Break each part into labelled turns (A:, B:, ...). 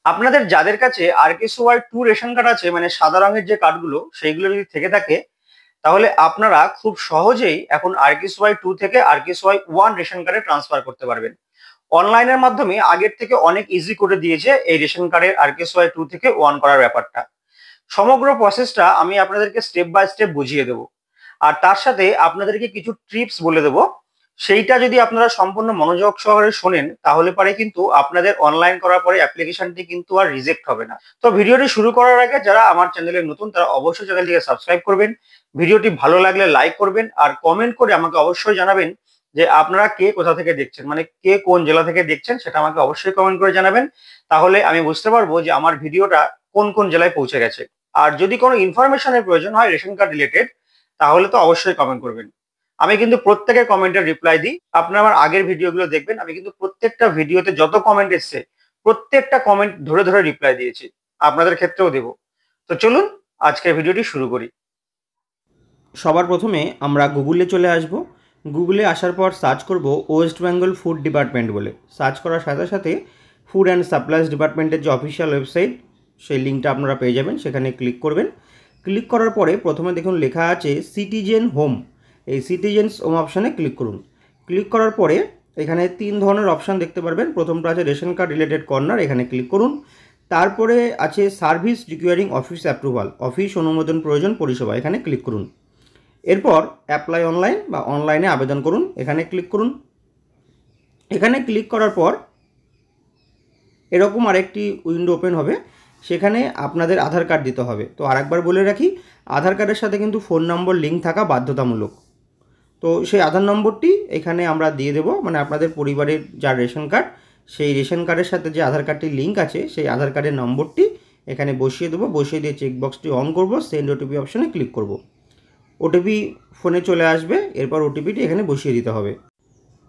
A: আপনাদের যাদের কাছে RKSY 2 রেশন কার্ড আছে, মানে সাদা রঙের যে কার্ডগুলো, সেইগুলো যদি থেকে থাকে, তাহলে আপনারা খুব সহজেই এখন RKSY 2 থেকে RKSY 1 রেশন কার্ডে ট্রান্সফার করতে পারবেন। অনলাইনের মাধ্যমে আগের থেকে অনেক ইজি করে দিয়েছে এই রেশন কার্ডের RKSY 2 থেকে 1 করার ব্যাপারটা। সমগ্র প্রসেসটা আমি আপনাদেরকে স্টেপ বাই স্টেপ বুঝিয়ে দেবো, আর তার সাথে আপনাদেরকে কিছু ট্রিপস বলে দেবো। সেইটা যদি আপনারা সম্পূর্ণ মনোযোগ সহকারে শোনেন, তাহলে পরে কিন্তু আপনাদের অনলাইন করার পরে অ্যাপ্লিকেশনটি কিন্তু আর রিজেক্ট হবে না। তো ভিডিওটি শুরু করার আগে যারা আমার চ্যানেলে নতুন, তারা অবশ্যই চ্যানেলটিকে সাবস্ক্রাইব করবেন। ভিডিওটি ভালো লাগলে লাইক করবেন, আর কমেন্ট করে আমাকে অবশ্যই জানাবেন যে আপনারা কে কোথা থেকে দেখছেন, মানে কে কোন জেলা থেকে দেখছেন, সেটা আমাকে অবশ্যই কমেন্ট করে জানাবেন। তাহলে আমি বুঝতে পারবো যে আমার ভিডিওটা কোন কোন জেলায় পৌঁছে গেছে। আর যদি কোনো ইনফরমেশনের প্রয়োজন হয় রেশন কার্ড রিলেটেড, তাহলে তো অবশ্যই কমেন্ট করবেন। আমি কিন্তু প্রত্যেকের কমেন্টের রিপ্লাই দিই। আপনারা আমার আগের ভিডিওগুলো দেখবেন, আমি কিন্তু প্রত্যেকটা ভিডিওতে যত কমেন্ট এসছে প্রত্যেকটা কমেন্ট ধরে ধরে রিপ্লাই দিয়েছি, আপনাদের ক্ষেত্রেও দেব। তো চলুন আজকের ভিডিওটি শুরু করি।
B: সবার প্রথমে আমরা গুগলে চলে আসব। গুগলে আসার পর সার্চ করব ওয়েস্ট বেঙ্গল ফুড ডিপার্টমেন্ট বলে। সার্চ করার সাথে সাথে ফুড অ্যান্ড সাপ্লাইজ ডিপার্টমেন্টের যে অফিসিয়াল ওয়েবসাইট, সেই লিঙ্কটা আপনারা পেয়ে যাবেন। সেখানে ক্লিক করবেন। ক্লিক করার পরে প্রথমে দেখুন লেখা আছে সিটিজেন হোম। এই সিটিজেন্স হোম অপশানে ক্লিক করুন। ক্লিক করার পরে এখানে 3 ধরনের অপশান দেখতে পারবেন। প্রথমটা আছে রেশন কার্ড রিলেটেড কর্নার, এখানে ক্লিক করুন। তারপরে আছে service recurring office approval, office অনুমোদন প্রয়োজন পরিষেবা, এখানে ক্লিক করুন। এরপর অ্যাপ্লাই অনলাইন বা অনলাইনে আবেদন করুন, এখানে ক্লিক করুন। এখানে ক্লিক করার পর এরকম আরেকটি উইন্ডো ওপেন হবে। সেখানে আপনাদের আধার কার্ড দিতে হবে। তো আরেকবার বলে রাখি, আধার কার্ডের সাথে কিন্তু ফোন নম্বর লিঙ্ক থাকা বাধ্যতামূলক। তো সেই আধার নম্বরটি এখানে আমরা দিয়ে দেব, মানে আপনাদের পরিবারের যার রেশন কার্ড, সেই রেশন কার্ডের সাথে যে আধার কার্ডটির লিঙ্ক আছে সেই আধার কার্ডের নম্বরটি এখানে বসিয়ে দেবো। বসিয়ে দিয়ে চেকবক্সটি অন করব, সেন্ড ওটিপি অপশানে ক্লিক করব। ওটিপি ফোনে চলে আসবে। এরপর ওটিপিটি এখানে বসিয়ে দিতে হবে।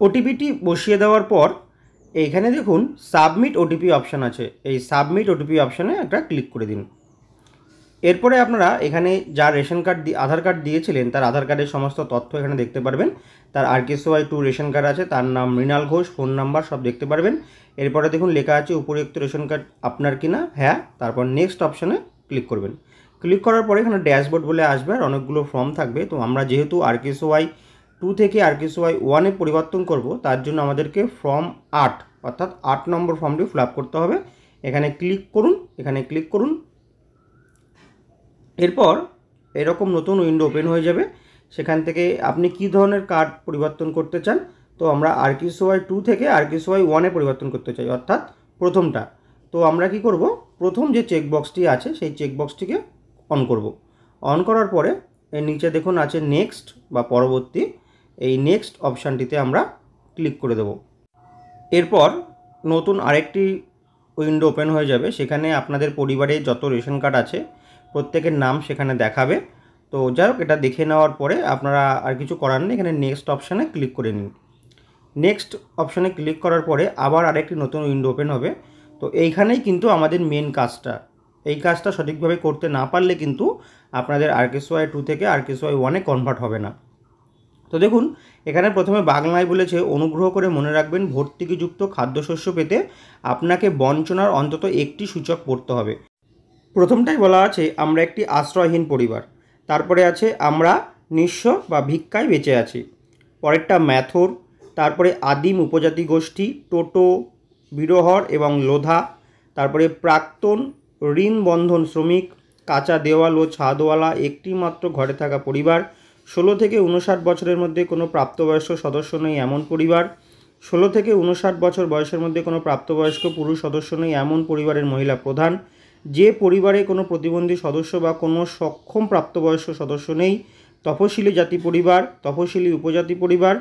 B: ওটিপিটি বসিয়ে দেওয়ার পর এইখানে দেখুন সাবমিট ওটিপি অপশান আছে, এই সাবমিট ওটিপি অপশানে একটা ক্লিক করে দিন। এরপরে আপনারা এখানে যার রেশন কার্ড আধার কার্ড দিয়েছিলেন তার আধার কার্ডের সমস্ত তথ্য এখানে দেখতে পারবেন। তার RKSY 2 রেশন কার্ড আছে, তার নাম মৃণাল ঘোষ, ফোন নাম্বার সব দেখতে পারবেন। এরপরে দেখুন লেখা আছে উপযুক্ত রেশন কার্ড আপনার কিনা, হ্যাঁ। তারপর নেক্সট অপশানে ক্লিক করবেন। ক্লিক করার পরে এখানে ড্যাশবোর্ড বলে আসবে আর অনেকগুলো ফর্ম থাকবে। তো আমরা যেহেতু RKSY 2 থেকে RKSY 1-এ পরিবর্তন করব, তার জন্য আমাদেরকে ফর্ম 8 অর্থাৎ 8 নম্বর ফর্মটি ফিল আপ করতে হবে। এখানে ক্লিক করুন, এখানে ক্লিক করুন। এরপর এরকম নতুন উইন্ডো ওপেন হয়ে যাবে। সেখান থেকে আপনি কী ধরনের কার্ড পরিবর্তন করতে চান। তো আমরা RKSY 2 থেকে RKSY 1-এ পরিবর্তন করতে চাই, অর্থাৎ প্রথমটা। তো আমরা কি করব, প্রথম যে চেকবক্সটি আছে সেই চেকবক্সটিকে অন করব। অন করার পরে এর নিচে দেখুন আছে নেক্সট বা পরবর্তী, এই নেক্সট অপশানটিতে আমরা ক্লিক করে দেব। এরপর নতুন আরেকটি উইন্ডো ওপেন হয়ে যাবে। সেখানে আপনাদের পরিবারে যত রেশন কার্ড আছে প্রত্যেকের নাম সেখানে দেখাবে। তো যাই হোক, এটা দেখে নেওয়ার পরে আপনারা আর কিছু করার নেই, এখানে নেক্সট অপশানে ক্লিক করে নিন। নেক্সট অপশানে ক্লিক করার পরে আবার আরেকটি নতুন উইন্ডো ওপেন হবে। তো এইখানেই কিন্তু আমাদের মেন কাজটা, এই কাজটা সঠিকভাবে করতে না পারলে কিন্তু আপনাদের RKSY 2 থেকে RKSY 1-এ কনভার্ট হবে না। তো দেখুন এখানে প্রথমে বাংলায় বলেছে, অনুগ্রহ করে মনে রাখবেন ভর্তুকিযুক্ত খাদ্যশস্য পেতে আপনাকে বঞ্চনার অন্তত একটি সূচক পড়তে হবে। প্রথমটাই বলা আছে আমরা একটি আশ্রয়হীন পরিবার। তারপরে আছে আমরা নিঃস্ব বা ভিক্ষায় বেঁচে আছি। পরেরটা ম্যাথর। তারপরে আদিম উপজাতি গোষ্ঠী, টোটো, বিরহর এবং লোধা। তারপরে প্রাক্তন ঋণ বন্ধন শ্রমিক, কাঁচা দেওয়াল ও ছাদওয়ালা একটি মাত্র ঘরে থাকা পরিবার, 16 থেকে 59 বছরের মধ্যে কোনো প্রাপ্তবয়স্ক সদস্য নেই এমন পরিবার, 16 থেকে 59 বছর বয়সের মধ্যে কোনো প্রাপ্তবয়স্ক পুরুষ সদস্য নেই এমন পরিবারের মহিলা প্রধান, যে পরিবারে কোনো প্রতিবন্ধী সদস্য বা কোনো সক্ষম প্রাপ্তবয়স্ক সদস্য নেই, তফসিলি জাতি পরিবার, তফসিলি উপজাতি পরিবার,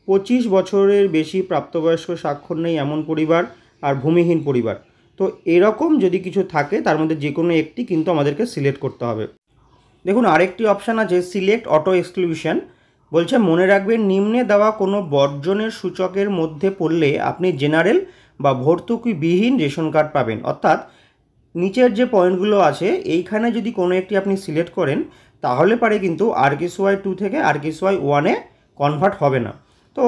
B: 25 বছরের বেশি প্রাপ্তবয়স্ক স্বাক্ষর নেই এমন পরিবার, আর ভূমিহীন পরিবার। তো এরকম যদি কিছু থাকে তার মধ্যে যে কোনো একটি কিন্তু আমাদেরকে সিলেক্ট করতে হবে। দেখুন আরেকটি অপশান আছে সিলেক্ট অটো এক্সক্লুশন। বলছে মনে রাখবেন নিম্নে দেওয়া কোনো বর্জনের সূচকের মধ্যে পড়লে আপনি জেনারেল বা ভর্তুকিবিহীন রেশন কার্ড পাবেন। অর্থাৎ নিচের যে পয়েন্টগুলো আছে এইখানে যদি কোনো একটি আপনি সিলেক্ট করেন তাহলে পারে কিন্তু RKSY 2 থেকে RKSY 1-এ কনভার্ট হবে না। তো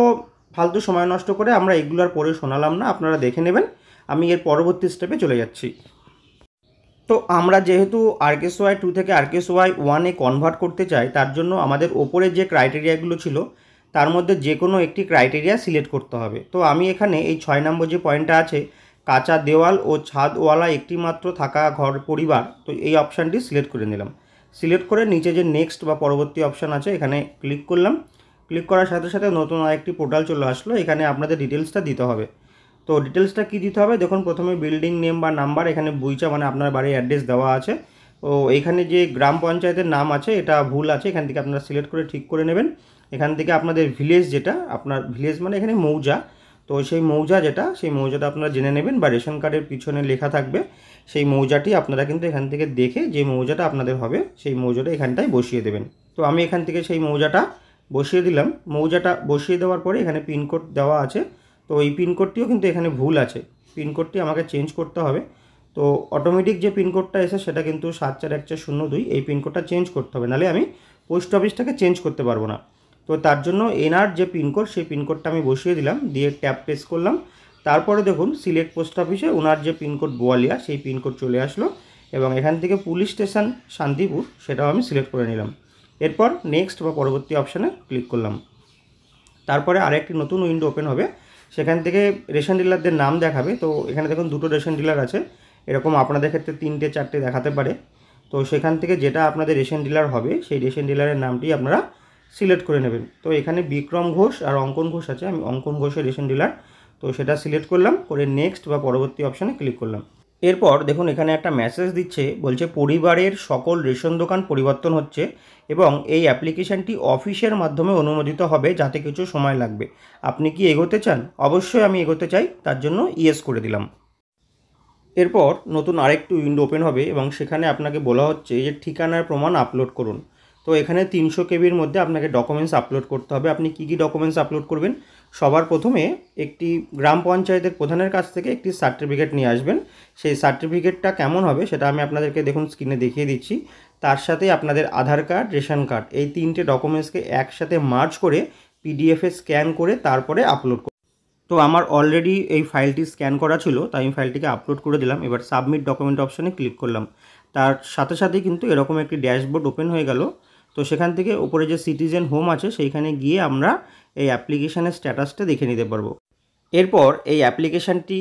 B: ফালতু সময় নষ্ট করে আমরা এগুলো আর পরে শোনালাম না, আপনারা দেখে নেবেন। আমি এর পরবর্তী স্টেপে চলে যাচ্ছি। তো আমরা যেহেতু আরকেএসওয়াই 2 থেকে আরকেএসওয়াই 1 এ কনভার্ট করতে চাই, তার জন্য আমাদের ওপরে যে ক্রাইটেরিয়াগুলো ছিল তার মধ্যে যে কোনো একটি ক্রাইটেরিয়া সিলেক্ট করতে হবে। তো আমি এখানে এই 6 নম্বর যে পয়েন্টটা আছে, কাঁচা দেওয়াল ও ছাদওয়ালা একটি মাত্র থাকা ঘর পরিবার, তো এই অপশানটি সিলেক্ট করে নিলাম। সিলেক্ট করে নিচে যে নেক্সট বা পরবর্তী অপশান আছে এখানে ক্লিক করলাম। ক্লিক করার সাথে সাথে নতুন আরেকটি পোর্টাল চলে আসলো। এখানে আপনাদের ডিটেলসটা দিতে হবে। তো ডিটেলসটা কী দিতে হবে দেখুন, প্রথমে বিল্ডিং নেম বা নাম্বার, এখানে বুইচা মানে আপনার বাড়ির অ্যাড্রেস দেওয়া আছে। তো এইখানে যে গ্রাম পঞ্চায়েতের নাম আছে এটা ভুল আছে, এখান থেকে আপনারা সিলেক্ট করে ঠিক করে নেবেন। এখান থেকে আপনাদের ভিলেজ, যেটা আপনার ভিলেজ মানে এখানে মৌজা, তো সেই মৌজা যেটা, সেই মৌজাটা আপনারা জেনে নেবেন বা রেশন কার্ডের পিছনে লেখা থাকবে সেই মৌজাটি আপনারা কিন্তু এখান থেকে দেখে যে মৌজাটা আপনাদের হবে সেই মৌজাটা এখানটায় বসিয়ে দেবেন। তো আমি এখান থেকে সেই মৌজাটা বসিয়ে দিলাম। মৌজাটা বসিয়ে দেওয়ার পরে এখানে পিনকোড দেওয়া আছে, তো এই পিনকোডটিও কিন্তু এখানে ভুল আছে, পিনকোডটি আমাকে চেঞ্জ করতে হবে। তো অটোমেটিক যে পিনকোডটা এসে সেটা কিন্তু 741402, এই পিনকোডটা চেঞ্জ করতে হবে, নাহলে আমি পোস্ট অফিসটাকে চেঞ্জ করতে পারবো না। তো তার জন্য এনআর যে পিনকোড সেই পিনকোডটা আমি বসিয়ে দিলাম, দিয়ে ট্যাব প্রেস করলাম। তারপরে দেখুন সিলেক্ট পোস্ট অফিসে ওনার যে পিনকোড বোয়ালিয়া সেই পিনকোড চলে আসলো এবং এখান থেকে পুলিশ স্টেশন শান্তিপুর সেটাও আমি সিলেক্ট করে নিলাম। এরপর নেক্সট বা পরবর্তী অপশানে ক্লিক করলাম। তারপরে আরেকটি নতুন উইন্ডো ওপেন হবে, সেখান থেকে রেশন ডিলারদের নাম দেখাবে। তো এখানে দেখুন দুটো রেশন ডিলার আছে, এরকম আপনাদের ক্ষেত্রে 3টে 4টে দেখাতে পারে। তো সেখান থেকে যেটা আপনাদের রেশন ডিলার হবে সেই রেশন ডিলারের নামটি আপনারা সিলেক্ট করে নেবেন। তো এখানে বিক্রম ঘোষ আর অঙ্কন ঘোষ আছে, আমি অঙ্কন ঘোষের রেশন ডিলার, তো সেটা সিলেক্ট করলাম, করে নেক্সট বা পরবর্তী অপশানে ক্লিক করলাম। এরপর দেখুন এখানে একটা মেসেজ দিচ্ছে, বলছে পরিবারের সকল রেশন দোকান পরিবর্তন হচ্ছে এবং এই অ্যাপ্লিকেশানটি অফিসের মাধ্যমে অনুমোদিত হবে, যাতে কিছু সময় লাগবে। আপনি কি এগোতে চান? অবশ্যই আমি এগোতে চাই, তার জন্য ইয়েস করে দিলাম। এরপর নতুন আরেকটি উইন্ডো ওপেন হবে এবং সেখানে আপনাকে বলা হচ্ছে যে ঠিকানার প্রমাণ আপলোড করুন। তো এখানে 300 কেবির মধ্যে আপনাকে ডকুমেন্টস আপলোড করতে হবে। আপনি কী কী ডকুমেন্টস আপলোড করবেন? সবার প্রথমে একটি গ্রাম পঞ্চায়েতের প্রধানের কাছ থেকে একটি সার্টিফিকেট নিয়ে আসবেন। সেই সার্টিফিকেটটা কেমন হবে সেটা আমি আপনাদেরকে দেখুন স্ক্রিনে দেখিয়ে দিচ্ছি। তার সাথে আপনাদের আধার কার্ড, রেশন কার্ড, এই 3টে ডকুমেন্টসকে একসাথে মার্জ করে পিডিএফে স্ক্যান করে তারপরে আপলোড করুন। তো আমার অলরেডি এই ফাইলটি স্ক্যান করা ছিল, তাই আমি ফাইলটিকে আপলোড করে দিলাম। এবার সাবমিট ডকুমেন্ট অপশানে ক্লিক করলাম। তার সাথে সাথেই কিন্তু এরকম একটি ড্যাশবোর্ড ওপেন হয়ে গেল। তো সেখান থেকে উপরে যে সিটিজেন হোম আছে সেইখানে গিয়ে আমরা এই অ্যাপ্লিকেশানের স্ট্যাটাসটা দেখে নিতে পারবো। এরপর এই অ্যাপ্লিকেশানটি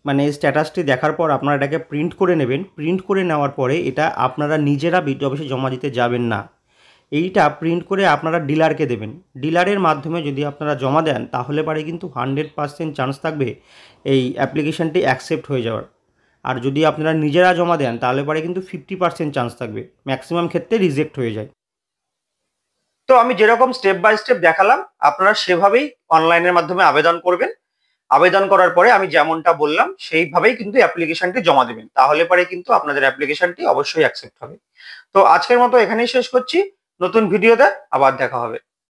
B: মানে স্ট্যাটাসটি দেখার পর আপনারা এটাকে প্রিন্ট করে নেবেন। প্রিন্ট করে নেওয়ার পরে এটা আপনারা নিজেরা বিডিও অফিসে জমা দিতে যাবেন না, এইটা প্রিন্ট করে আপনারা ডিলারকে দেবেন। ডিলারের মাধ্যমে যদি আপনারা জমা দেন তাহলে পারে কিন্তু 100% চান্স থাকবে এই অ্যাপ্লিকেশানটি অ্যাকসেপ্ট হয়ে যাওয়ার। আর যদি আপনারা নিজেরা জমা দেন তাহলে পারে কিন্তু 50% চান্স থাকবে, ম্যাক্সিমাম ক্ষেত্রে রিজেক্ট হয়ে যায়।
A: তো আমি যেরকম স্টেপ বাই স্টেপ দেখালাম আপনারা সেভাবেই অনলাইনের মাধ্যমে আবেদন করবেন। আবেদন করার পরে আমি যেমনটা বললাম সেইভাবেই কিন্তু অ্যাপ্লিকেশনটি জমা দেবেন, তাহলে পরে কিন্তু আপনাদের অ্যাপ্লিকেশনটি অবশ্যই অ্যাকসেপ্ট হবে। তো আজকের মতো এখানেই শেষ করছি, নতুন ভিডিওতে আবার দেখা হবে।